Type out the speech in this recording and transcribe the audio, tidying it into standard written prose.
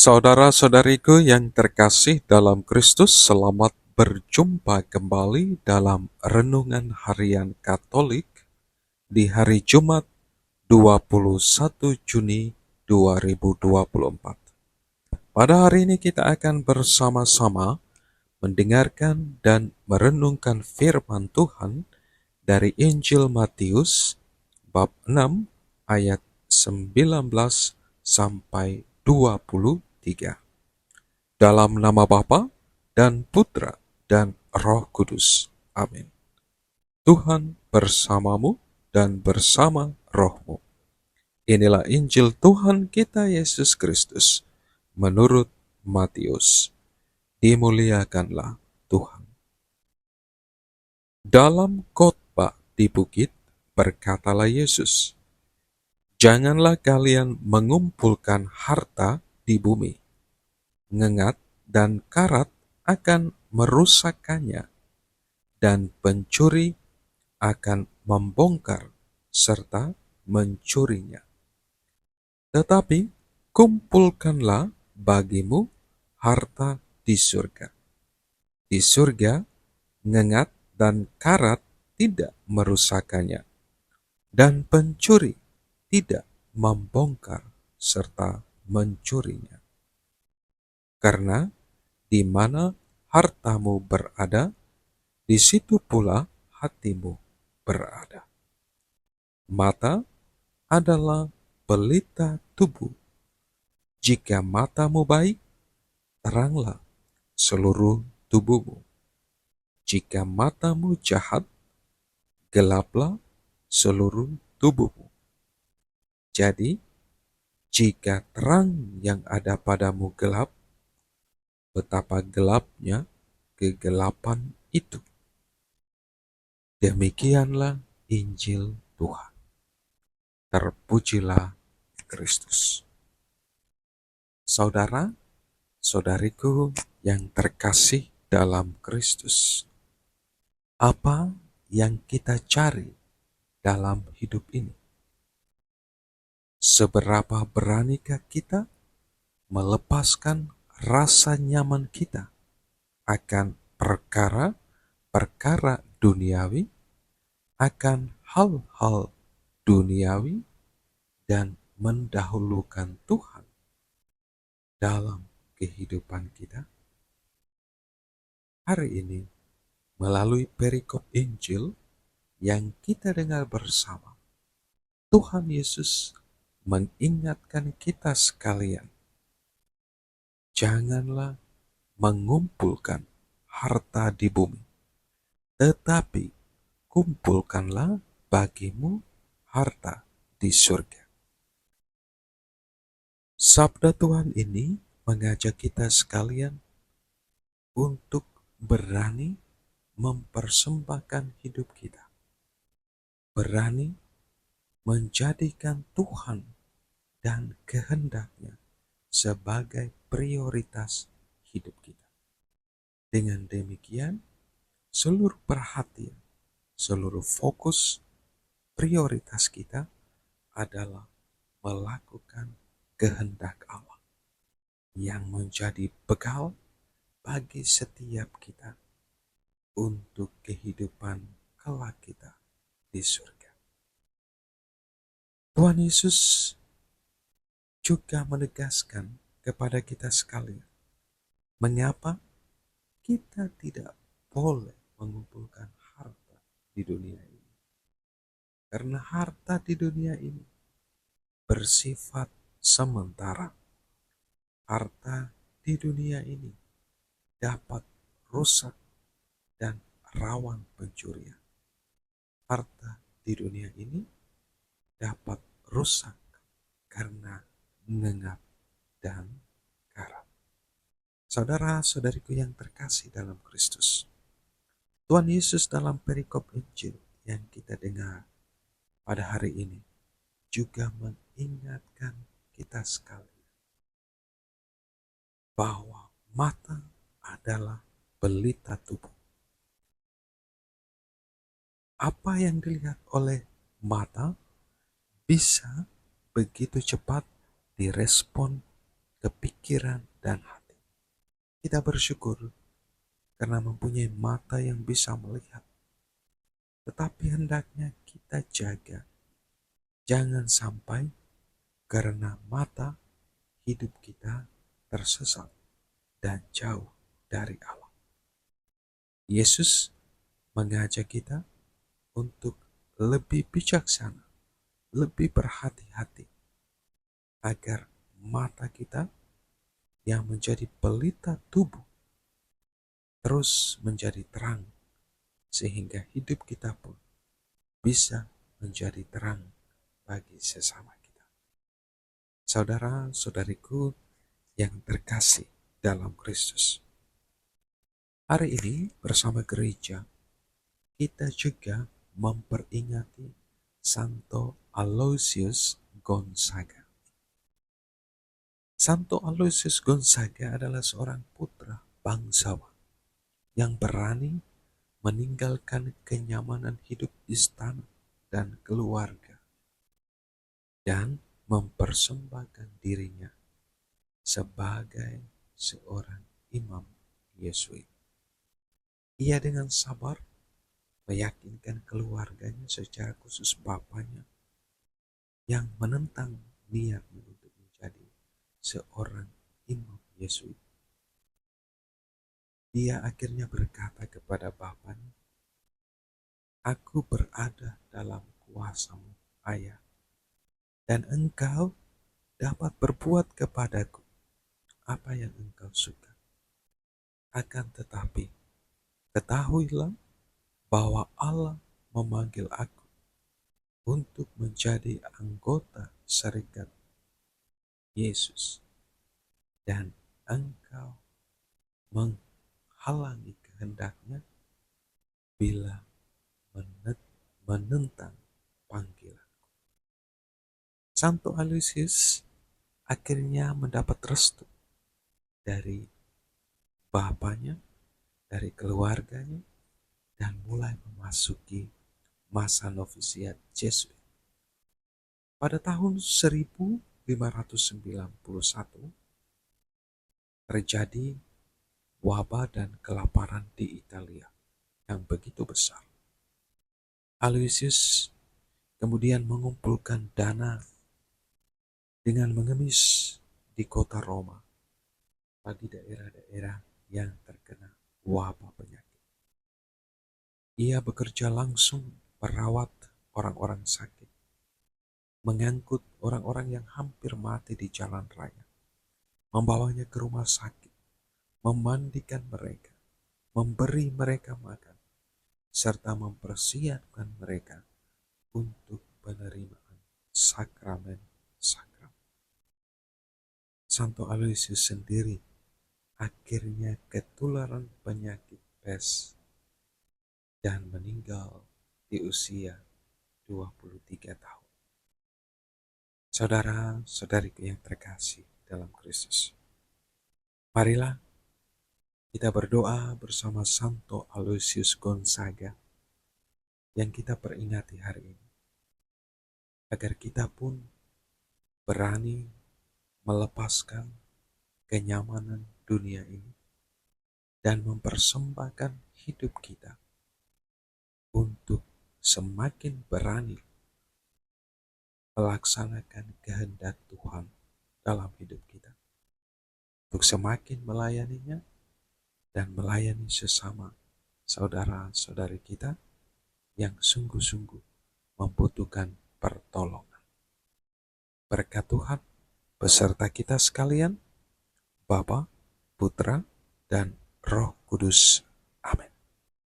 Saudara-saudariku yang terkasih dalam Kristus, selamat berjumpa kembali dalam Renungan Harian Katolik di hari Jumat 21 Juni 2024. Pada hari ini kita akan bersama-sama mendengarkan dan merenungkan firman Tuhan dari Injil Matius bab 6 ayat 19 sampai 23. Dalam nama Bapa dan Putra dan Roh Kudus. Amin. Tuhan bersamamu dan bersama rohmu. Inilah Injil Tuhan kita Yesus Kristus menurut Matius. Dimuliakanlah Tuhan. Dalam khotbah di bukit berkatalah Yesus, "Janganlah kalian mengumpulkan harta di bumi. Ngengat dan karat akan merusakkannya, dan pencuri akan membongkar serta mencurinya. Tetapi kumpulkanlah bagimu harta di surga. Di surga, ngengat dan karat tidak merusakkannya, dan pencuri tidak membongkar serta mencurinya. Karena di mana hartamu berada, di situ pula hatimu berada." Mata adalah pelita tubuh. Jika matamu baik, teranglah seluruh tubuhmu. Jika matamu jahat, gelaplah seluruh tubuhmu. Jadi, jika terang yang ada padamu gelap, betapa gelapnya kegelapan itu. Demikianlah Injil Tuhan. Terpujilah Kristus. Saudara, saudariku yang terkasih dalam Kristus, apa yang kita cari dalam hidup ini? Seberapa beranikah kita melepaskan rasa nyaman kita akan perkara-perkara duniawi, akan hal-hal duniawi, dan mendahulukan Tuhan dalam kehidupan kita? Hari ini, melalui perikop Injil yang kita dengar bersama, Tuhan Yesus mengingatkan kita sekalian, janganlah mengumpulkan harta di bumi, tetapi kumpulkanlah bagimu harta di surga. Sabda Tuhan ini mengajak kita sekalian untuk berani mempersembahkan hidup kita, berani menjadikan Tuhan dan kehendaknya sebagai prioritas hidup kita. Dengan demikian, seluruh perhatian, seluruh fokus, prioritas kita adalah melakukan kehendak Allah yang menjadi bekal bagi setiap kita untuk kehidupan kelak kita di surga. Tuhan Yesus juga menegaskan kepada kita sekalian, mengapa kita tidak boleh mengumpulkan harta di dunia ini. Karena harta di dunia ini bersifat sementara. Harta di dunia ini dapat rusak dan rawan pencurian. Harta di dunia ini dapat rusak karena ngengat dan karat. Saudara-saudariku yang terkasih dalam Kristus, Tuhan Yesus dalam perikop Injil yang kita dengar pada hari ini juga mengingatkan kita sekali bahwa mata adalah pelita tubuh. Apa yang dilihat oleh mata bisa begitu cepat direspon kepikiran, dan hati. Kita bersyukur karena mempunyai mata yang bisa melihat. Tetapi hendaknya kita jaga. Jangan sampai karena mata hidup kita tersesat dan jauh dari Allah. Yesus mengajak kita untuk lebih bijaksana, lebih berhati-hati, agar mata kita yang menjadi pelita tubuh terus menjadi terang, sehingga hidup kita pun bisa menjadi terang bagi sesama kita. Saudara-saudariku yang terkasih dalam Kristus, hari ini bersama gereja kita juga memperingati Santo Aloysius Gonzaga. Santo Aloysius Gonzaga adalah seorang putra bangsawan yang berani meninggalkan kenyamanan hidup istana dan keluarga dan mempersembahkan dirinya sebagai seorang imam Yesuit. Ia dengan sabar meyakinkan keluarganya, secara khusus bapaknya yang menentang niatnya untuk menjadi seorang imam Yesuit. Dia akhirnya berkata kepada bapaknya, "Aku berada dalam kuasamu, ayah, dan engkau dapat berbuat kepadaku apa yang engkau suka. Akan tetapi, ketahuilah bahwa Allah memanggil aku untuk menjadi anggota serikat Yesus, dan engkau menghalangi kehendaknya bila menentang panggilan." Santo Aloysius akhirnya mendapat restu dari bapaknya, dari keluarganya, dan mulai memasuki masa novisiat Jesuit. Pada tahun 1591 terjadi wabah dan kelaparan di Italia yang begitu besar. Aloysius kemudian mengumpulkan dana dengan mengemis di kota Roma bagi daerah-daerah yang terkena wabah penyakit. Ia bekerja langsung merawat orang-orang sakit, mengangkut orang-orang yang hampir mati di jalan raya, membawanya ke rumah sakit, memandikan mereka, memberi mereka makan, serta mempersiapkan mereka untuk penerimaan sakramen-sakramen. Santo Aloysius sendiri akhirnya ketularan penyakit pes dan meninggal di usia 23 tahun. Saudara-saudariku yang terkasih dalam Kristus, marilah kita berdoa bersama Santo Aloysius Gonzaga yang kita peringati hari ini, agar kita pun berani melepaskan kenyamanan dunia ini dan mempersembahkan hidup kita untuk semakin berani melaksanakan kehendak Tuhan dalam hidup kita, untuk semakin melayaninya dan melayani sesama saudara-saudari kita yang sungguh-sungguh membutuhkan pertolongan. Berkat Tuhan beserta kita sekalian, Bapa, Putra, dan Roh Kudus.